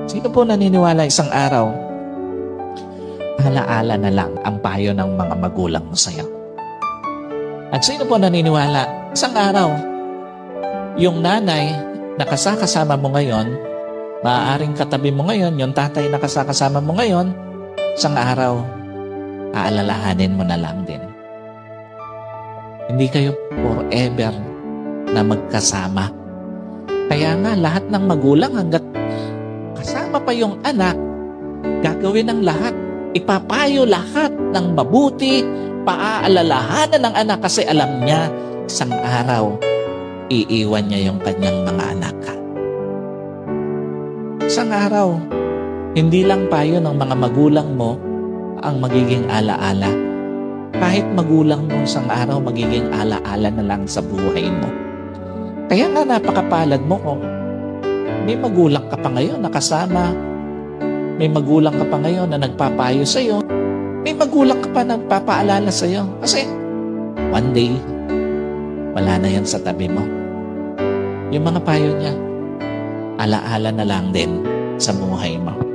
Sino po naniniwala isang araw, alaala na lang ang payo ng mga magulang mo sa'yo? At sino po naniniwala, isang araw, yung nanay na kasama mo ngayon, maaaring katabi mo ngayon, yung tatay na kasama mo ngayon, isang araw, aalalahanin mo na lang din. Hindi kayo forever na magkasama. Kaya nga, lahat ng magulang hanggat kasama pa yung anak, gagawin ng lahat. Ipapayo lahat ng mabuti, paaalalahanan ng anak kasi alam niya, isang araw, iiwan niya yung kanyang mga anak. Isang araw, hindi lang payo ng mga magulang mo ang magiging alaala. Kahit magulang mo isang araw, magiging alaala na lang sa buhay mo. Kaya nga napakapalad mo kung may magulang ka pa ngayon na kasama, may magulang ka pa ngayon na nagpapayo sa'yo, may magulang ka pa na nagpapaalala sa'yo. Kasi one day, wala na yan sa tabi mo. Yung mga payo niya, alaala na lang din sa buhay mo.